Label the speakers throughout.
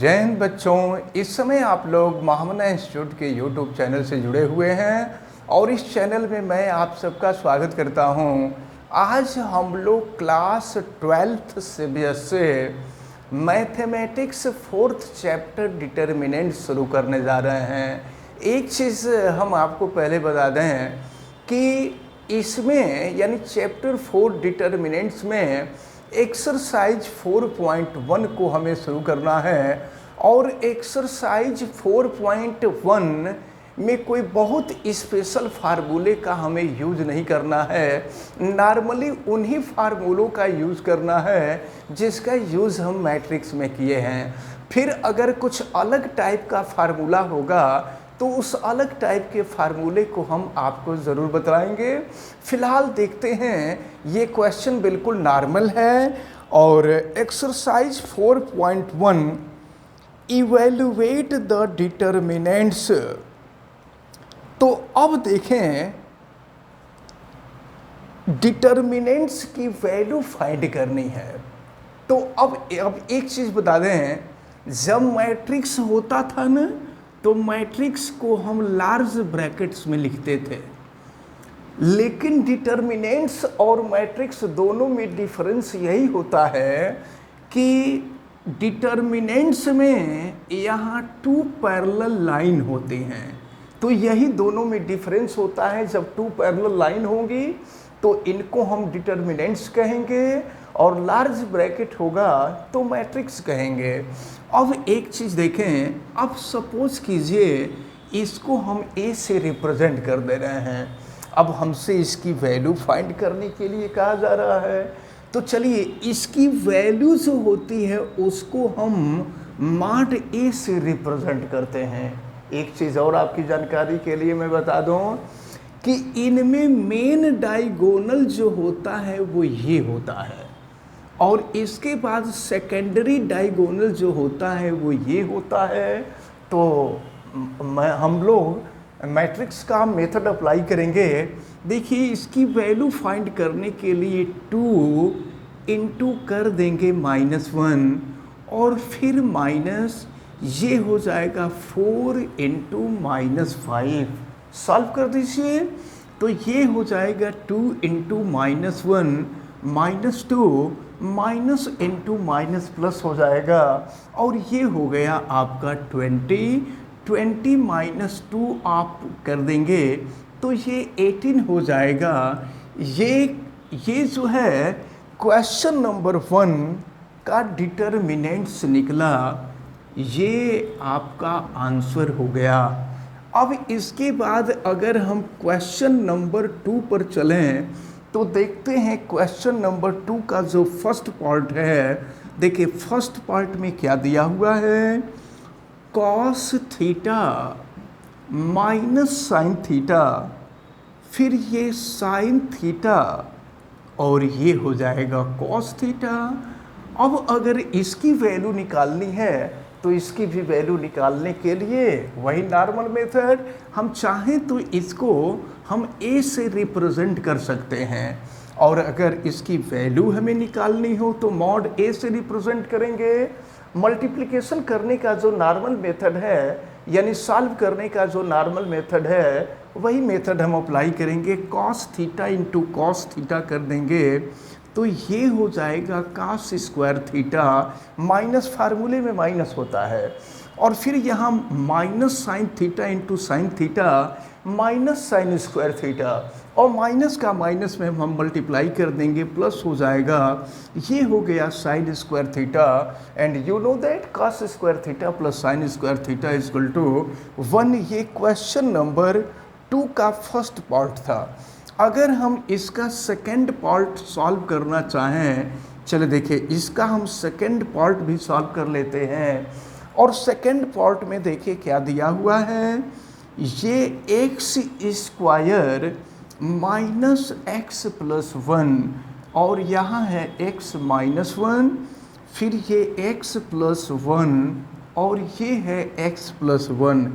Speaker 1: जय हिंद बच्चों। इस समय आप लोग महामना इंस्टीट्यूट के यूट्यूब चैनल से जुड़े हुए हैं और इस चैनल में मैं आप सबका स्वागत करता हूं। आज हम लोग क्लास 12th से मैथमेटिक्स 4th चैप्टर डिटर्मिनेंट शुरू करने जा रहे हैं। एक चीज़ हम आपको पहले बता दें कि इसमें यानी चैप्टर 4 डिटर्मिनेंट्स में एक्सरसाइज 4.1 को हमें शुरू करना है और एक्सरसाइज 4.1 में कोई बहुत स्पेशल फार्मूले का हमें यूज नहीं करना है। नॉर्मली उन्हीं फार्मूलों का यूज़ करना है जिसका यूज़ हम मैट्रिक्स में किए हैं। फिर अगर कुछ अलग टाइप का फार्मूला होगा तो उस अलग टाइप के फार्मूले को हम आपको ज़रूर बताएंगे। फिलहाल देखते हैं, ये क्वेश्चन बिल्कुल नॉर्मल है और एक्सरसाइज 4.1 इवेलुएट द डिटर्मिनेंट्स। तो अब देखें, डिटर्मिनेंट्स की वैल्यू फाइंड करनी है। तो अब एक चीज़ बता दें, जब मैट्रिक्स होता था ना तो मैट्रिक्स को हम लार्ज ब्रैकेट्स में लिखते थे, लेकिन डिटर्मिनेंट्स और मैट्रिक्स दोनों में डिफरेंस यही होता है कि डिटर्मिनेंट्स में यहाँ 2 पैरेलल लाइन होती हैं। तो यही दोनों में डिफरेंस होता है। जब 2 पैरेलल लाइन होंगी तो इनको हम डिटर्मिनेंट्स कहेंगे और लार्ज ब्रैकेट होगा तो मैट्रिक्स कहेंगे। अब एक चीज़ देखें, अब सपोज कीजिए इसको हम ए से रिप्रेजेंट कर दे रहे हैं। अब हमसे इसकी वैल्यू फाइंड करने के लिए कहा जा रहा है, तो चलिए इसकी वैल्यू जो होती है उसको हम मॉड ए से रिप्रेजेंट करते हैं। एक चीज़ और आपकी जानकारी के लिए मैं बता दूं कि इनमें मेन डायगोनल जो होता है वो ये होता है और इसके बाद सेकेंडरी डायगोनल जो होता है वो ये होता है। तो हम लोग मैट्रिक्स का मेथड अप्लाई करेंगे। देखिए, इसकी वैल्यू फाइंड करने के लिए 2 इंटू कर देंगे -1 और फिर माइनस ये हो जाएगा 4 इंटू -5। सॉल्व कर दीजिए तो ये हो जाएगा 2 into -1 -2 minus into minus plus हो जाएगा और ये हो गया आपका 20 माइनस 2 आप कर देंगे तो ये 18 हो जाएगा। ये जो है क्वेश्चन नंबर 1 का डिटर्मिनेंट्स निकला, ये आपका आंसर हो गया। अब इसके बाद अगर हम क्वेश्चन नंबर 2 पर चलें तो देखते हैं क्वेश्चन नंबर 2 का जो फर्स्ट पार्ट है। देखिए, फर्स्ट पार्ट में क्या दिया हुआ है, cos theta minus sine theta, फिर ये साइन थीटा और ये हो जाएगा कॉस थीटा। अब अगर इसकी वैल्यू निकालनी है तो इसकी भी वैल्यू निकालने के लिए वही नॉर्मल मेथड, हम चाहें तो इसको हम ए से रिप्रेजेंट कर सकते हैं और अगर इसकी वैल्यू हमें निकालनी हो तो मॉड ए से रिप्रेजेंट करेंगे। मल्टीप्लिकेशन करने का जो नॉर्मल मेथड है यानी सॉल्व करने का जो नॉर्मल मेथड है वही मेथड हम अप्लाई करेंगे। Cos theta into cos theta कर देंगे तो ये हो जाएगा कॉस स्क्वायर थीटा, माइनस फार्मूले में माइनस होता है और फिर यहाँ minus sine theta into sine theta minus sign square theta और माइनस का माइनस में हम मल्टीप्लाई कर देंगे, प्लस हो जाएगा, ये हो गया sine square theta. And you know that cos square theta plus sine square theta is equal to 1। ये क्वेश्चन नंबर 2 का फर्स्ट पार्ट था। अगर हम इसका सेकेंड पार्ट सॉल्व करना चाहें, चले देखिए इसका हम सेकेंड पार्ट भी सॉल्व कर लेते हैं। और सेकेंड पार्ट में देखिए क्या दिया हुआ है, ये x square minus x plus 1 और यहाँ है एक्स माइनस 1, फिर ये एक्स प्लस 1 और ये है एक्स प्लस 1।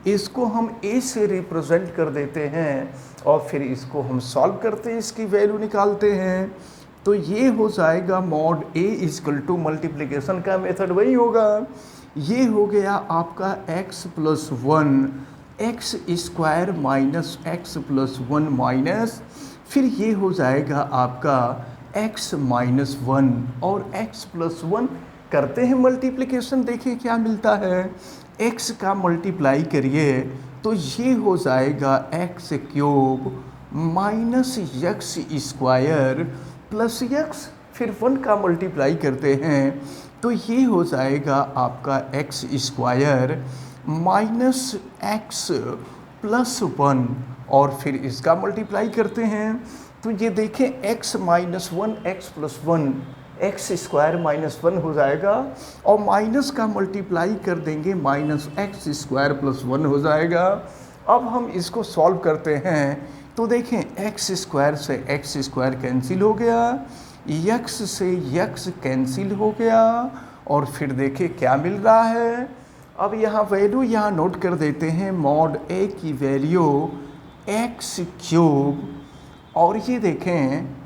Speaker 1: इसको हम ए से रिप्रेजेंट कर देते हैं और फिर इसको हम सॉल्व करते हैं, इसकी वैल्यू निकालते हैं। तो ये हो जाएगा mod A equal to multiplication का मेथड वही होगा, ये हो गया आपका x plus 1 x square minus x plus 1 minus, फिर ये हो जाएगा आपका x माइनस 1 और x प्लस 1 करते हैं मल्टीप्लिकेशन, देखिए क्या मिलता है, x का मल्टीप्लाई करिए तो ये हो जाएगा x cube minus x square plus x, फिर 1 का मल्टीप्लाई करते हैं तो ये हो जाएगा आपका x square minus x plus 1 और फिर इसका मल्टीप्लाई करते हैं तो ये देखें x minus 1 x plus 1 x square minus 1 हो जाएगा और माइनस का मल्टीप्लाई कर देंगे माइनस एक्स स्क्वायर प्लस 1 हो जाएगा। अब हम इसको सॉल्व करते हैं तो देखें एक्स स्क्वायर से एक्स स्क्वायर कैंसिल हो गया, यक्स से यक्स कैंसिल हो गया और फिर देखें क्या मिल रहा है। अब यहाँ वैल्यू यहाँ नोट कर देते हैं, मॉड ए की वैल्यू एक्स क्यूब और ये देखें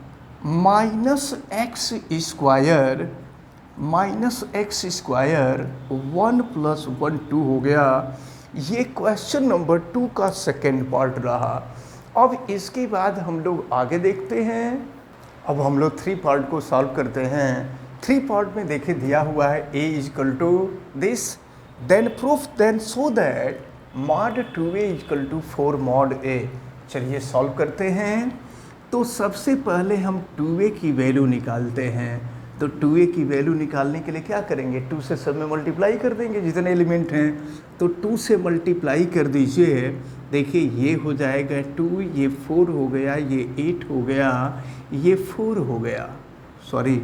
Speaker 1: माइनस एक्स स्क्वायर 1 प्लस 1 2 हो गया। ये क्वेश्चन नंबर 2 का सेकेंड पार्ट रहा। अब इसके बाद हम लोग आगे देखते हैं। अब हम लोग 3 पार्ट को सॉल्व करते हैं। 3 पार्ट में देखिए दिया हुआ है a equal to this, then proof, then show that mod 2a equal to 4 mod a। चलिए सॉल्व करते हैं। तो सबसे पहले हम 2a की वैल्यू निकालते हैं। तो 2a की वैल्यू निकालने के लिए क्या करेंगे, 2 से सब में मल्टीप्लाई कर देंगे जितने एलिमेंट हैं। तो 2 से मल्टीप्लाई कर दीजिए, देखिए ये हो जाएगा 2, ये 4 हो गया, ये 8 हो गया, ये 4 हो गया। सॉरी,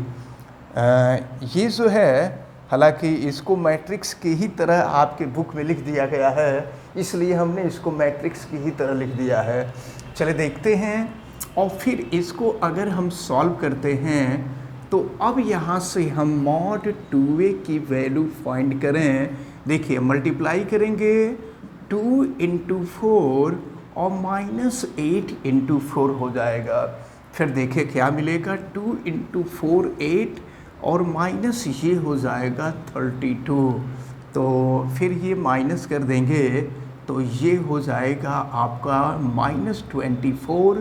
Speaker 1: ये जो है हालांकि इसको मैट्रिक्स की ही तरह आपके बुक में लिख दिया गया है, इसलिए हमने इसको मैट्रिक्स की ही तरह लिख दिया है। चले देखते हैं और फिर इसको अगर हम सॉल्व करते हैं तो अब यहाँ से हम मॉड 2a की वैल्यू फाइंड करें। देखिए मल्टीप्लाई करेंगे 2 इंटू 4 और माइनस 8 इंटू 4 हो जाएगा। फिर देखिए क्या मिलेगा, 2 इंटू 4 8 और माइनस ये हो जाएगा 32। तो फिर ये माइनस कर देंगे तो ये हो जाएगा आपका माइनस 24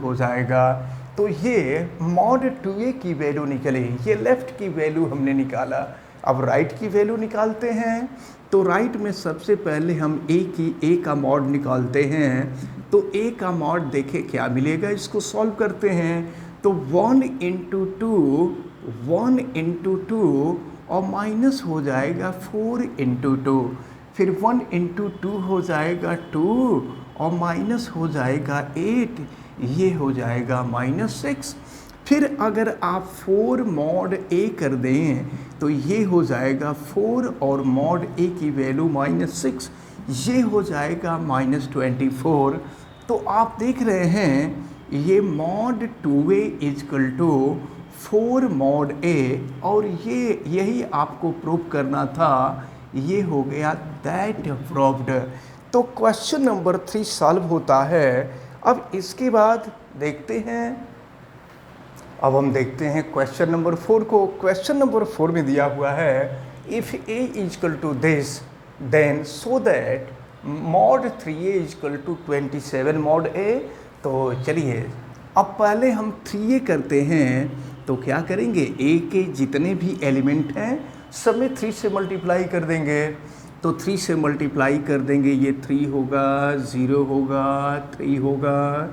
Speaker 1: हो जाएगा। तो ये मॉड 2a की वैल्यू निकली, ये लेफ़्ट की वैल्यू हमने निकाला। अब राइट की वैल्यू निकालते हैं। तो राइट में सबसे पहले हम a का मॉड निकालते हैं। तो a का मॉड देखें क्या मिलेगा, इसको सॉल्व करते हैं। तो 1 इंटू 2 और माइनस हो जाएगा 4 इंटू 2, फिर 1 इंटू 2 हो जाएगा 2 और माइनस हो जाएगा 8, ये हो जाएगा -6। फिर अगर आप 4 मॉड a कर दें तो ये हो जाएगा 4 और मॉड a की वैल्यू -6, ये हो जाएगा -24। तो आप देख रहे हैं ये mod 2a equal to 4 mod a, और ये यही आपको प्रूव करना था। ये हो गया दैट प्रूव्ड। तो क्वेश्चन नंबर 3 सॉल्व होता है। अब इसके बाद देखते हैं, अब हम देखते हैं क्वेश्चन नंबर 4 को। क्वेश्चन नंबर 4 में दिया हुआ है if a equal to this then so that mod 3a equal to 27 mod a। तो चलिए अब पहले हम 3a करते हैं। तो क्या करेंगे, a के जितने भी एलिमेंट हैं सब में 3 से मल्टीप्लाई कर देंगे। तो 3 से मल्टीप्लाई कर देंगे, ये 3 होगा, 0 होगा, 3 होगा,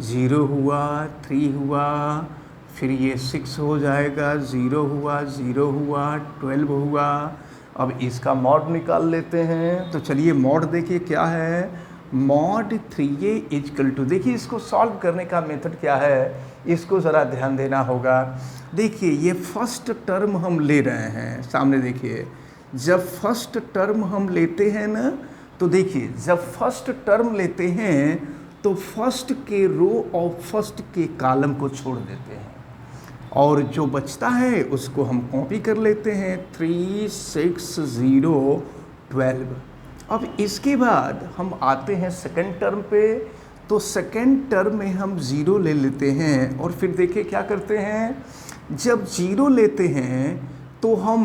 Speaker 1: 0 हुआ, 3 हुआ, फिर ये 6 हो जाएगा, 0 हुआ, 0 हुआ, 12 हुआ। अब इसका मॉड निकाल लेते हैं। तो चलिए मॉड देखिए क्या है, मॉड 3a इजकल टू, देखिए इसको सॉल्व करने का मेथड क्या है, इसको ज़रा ध्यान देना होगा। देखिए ये फर्स्ट टर्म हम ले रहे हैं, सामने देखिए जब फर्स्ट टर्म हम लेते हैं ना, तो देखिए जब फर्स्ट टर्म लेते हैं तो फर्स्ट के रो और फर्स्ट के कॉलम को छोड़ देते हैं और जो बचता है उसको हम कॉपी कर लेते हैं, 3 6 0 12। अब इसके बाद हम आते हैं सेकंड टर्म पे। तो सेकंड टर्म में हम 0 ले लेते हैं और फिर देखिए क्या करते हैं, जब 0 लेते हैं तो हम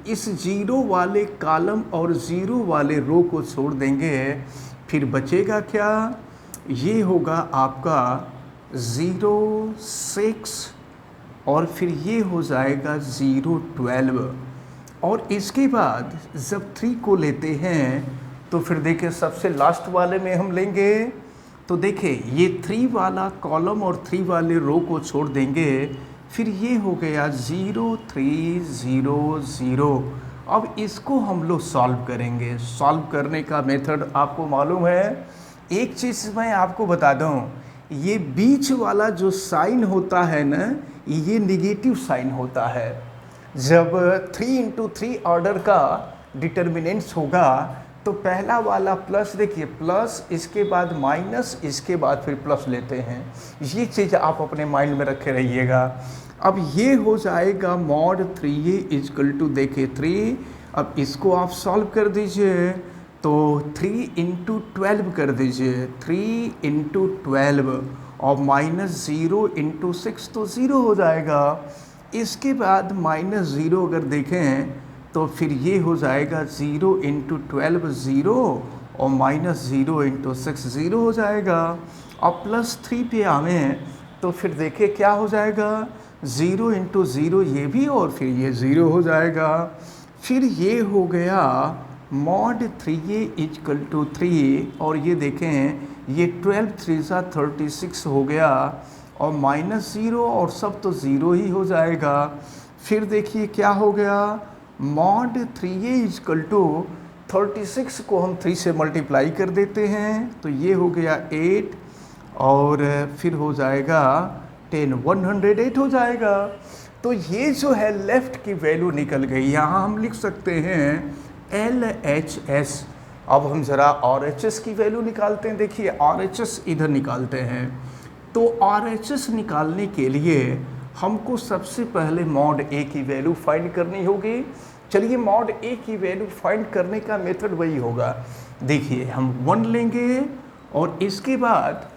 Speaker 1: इस जीरो वाले कॉलम और ज़ीरो वाले रो को छोड़ देंगे, फिर बचेगा क्या, ये होगा आपका 0 6 और फिर ये हो जाएगा 0 12। और इसके बाद जब 3 को लेते हैं तो फिर देखिए सबसे लास्ट वाले में हम लेंगे, तो देखिए ये 3 वाला कॉलम और 3 वाले रो को छोड़ देंगे, फिर ये हो गया 0 3 0 0। अब इसको हम लोग सॉल्व करेंगे। सॉल्व करने का मेथड आपको मालूम है। एक चीज़ मैं आपको बता दूं, ये बीच वाला जो साइन होता है ना, ये निगेटिव साइन होता है। जब 3 इंटू 3 ऑर्डर का डिटर्मिनेंट्स होगा तो पहला वाला प्लस, देखिए प्लस, इसके बाद माइनस, इसके बाद फिर प्लस लेते हैं। ये चीज़ आप अपने माइंड में रखे रहिएगा। अब ये हो जाएगा मॉड 3a इजकल टू, देखिए 3, अब इसको आप सॉल्व कर दीजिए तो 3 इंटू 12 कर दीजिए, 3 इंटू 12 और माइनस 0 इंटू 6 तो 0 हो जाएगा। इसके बाद माइनस 0 अगर देखें तो फिर ये हो जाएगा 0 इंटू 12 0 और माइनस 0 इंटू 6 0 हो जाएगा। अब प्लस 3 पे आवें तो फिर देखिए क्या हो जाएगा, 0 इंटू 0 ये भी और फिर ये 0 हो जाएगा। फिर ये हो गया मॉड 3a इजकल टू 3 और ये देखें ये 12 3 36 हो गया और माइनस 0 और सब तो 0 ही हो जाएगा। फिर देखिए क्या हो गया, मॉड 3a इजकल टू 36 को हम 3 से मल्टीप्लाई कर देते हैं तो ये हो गया 8 और फिर हो जाएगा 10, 108 हो जाएगा। तो ये जो है लेफ़्ट की वैल्यू निकल गई। यहाँ हम लिख सकते हैं LHS। अब हम ज़रा RHS की वैल्यू निकालते हैं। देखिए RHS इधर निकालते हैं, तो RHS निकालने के लिए हमको सबसे पहले मॉड A की वैल्यू फाइंड करनी होगी। चलिए मॉड A की वैल्यू फाइंड करने का मेथड वही होगा। देखिए हम 1 लेंगे और इसके बाद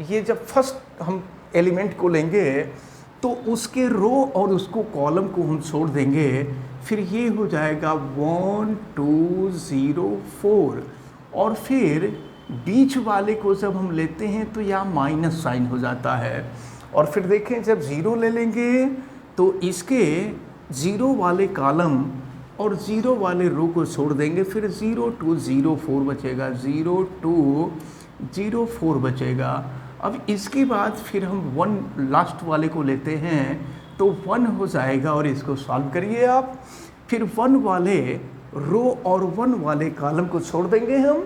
Speaker 1: ये जब फर्स्ट हम एलिमेंट को लेंगे तो उसके रो और उसको कॉलम को हम छोड़ देंगे, फिर ये हो जाएगा 1 2 0 4 और फिर बीच वाले को जब हम लेते हैं तो यहाँ माइनस साइन हो जाता है। और फिर देखें जब 0 ले लेंगे तो इसके 0 वाले कॉलम और 0 वाले रो को छोड़ देंगे, फिर 0 2 0 4 बचेगा, 0 2 0 4 बचेगा। अब इसके बाद फिर हम 1 लास्ट वाले को लेते हैं तो 1 हो जाएगा और इसको सॉल्व करिए आप। फिर 1 वाले रो और 1 वाले कॉलम को छोड़ देंगे हम,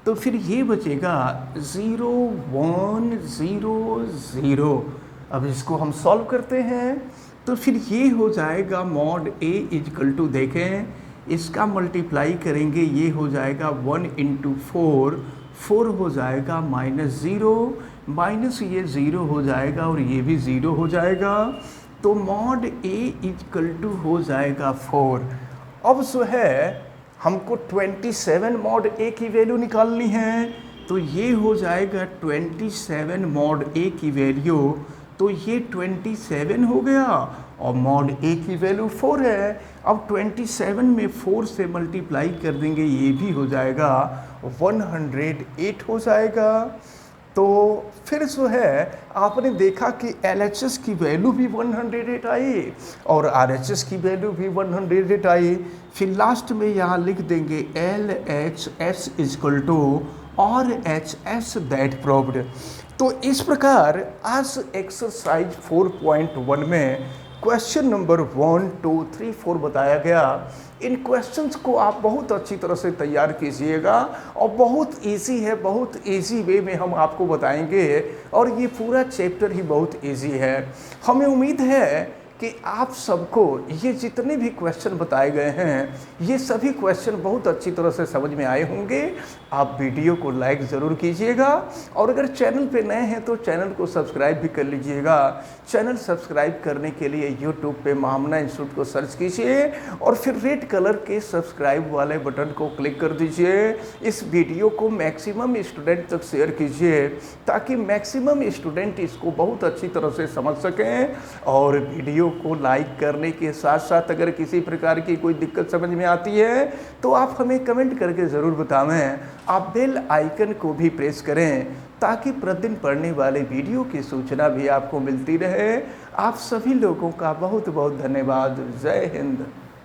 Speaker 1: तो फिर ये बचेगा 0 1 0 0। अब इसको हम सॉल्व करते हैं तो फिर ये हो जाएगा मॉड A इजकल टू, देखें इसका मल्टीप्लाई करेंगे, ये हो जाएगा 1 इंटू 4, 4 हो जाएगा माइनस 0, माइनस ये 0 हो जाएगा और ये भी 0 हो जाएगा। तो मॉड A इजकल टू हो जाएगा 4। अब जो है हमको 27 मॉड A की वैल्यू निकालनी है, तो ये हो जाएगा 27 मॉड A की वैल्यू, तो ये 27 हो गया और मॉड A की वैल्यू 4 है। अब 27 में 4 से मल्टीप्लाई कर देंगे, ये भी हो जाएगा 108 हो जाएगा। तो फिर जो है आपने देखा कि LHS की वैल्यू भी 108 आई और RHS की वैल्यू भी 108 आई। फिर लास्ट में यहाँ लिख देंगे LHS equal to RHS that proved. तो इस प्रकार आज एक्सरसाइज 4.1 में क्वेश्चन नंबर 1 2 3 4 बताया गया। इन क्वेश्चंस को आप बहुत अच्छी तरह से तैयार कीजिएगा और बहुत इजी है, बहुत इजी वे में हम आपको बताएंगे और ये पूरा चैप्टर ही बहुत इजी है। हमें उम्मीद है कि आप सबको ये जितने भी क्वेश्चन बताए गए हैं ये सभी क्वेश्चन बहुत अच्छी तरह से समझ में आए होंगे। आप वीडियो को लाइक ज़रूर कीजिएगा और अगर चैनल पे नए हैं तो चैनल को सब्सक्राइब भी कर लीजिएगा। चैनल सब्सक्राइब करने के लिए यूट्यूब पे महामना इंस्टीट्यूट को सर्च कीजिए और फिर रेड कलर के सब्सक्राइब वाले बटन को क्लिक कर दीजिए। इस वीडियो को मैक्सिमम स्टूडेंट तक शेयर कीजिए ताकि मैक्सिमम स्टूडेंट इसको बहुत अच्छी तरह से समझ सकें और वीडियो को लाइक करने के साथ साथ अगर किसी प्रकार की कोई दिक्कत समझ में आती है तो आप हमें कमेंट करके ज़रूर बतावें। आप बेल आइकन को भी प्रेस करें ताकि प्रतिदिन पढ़ने वाले वीडियो की सूचना भी आपको मिलती रहे। आप सभी लोगों का बहुत बहुत धन्यवाद। जय हिंद।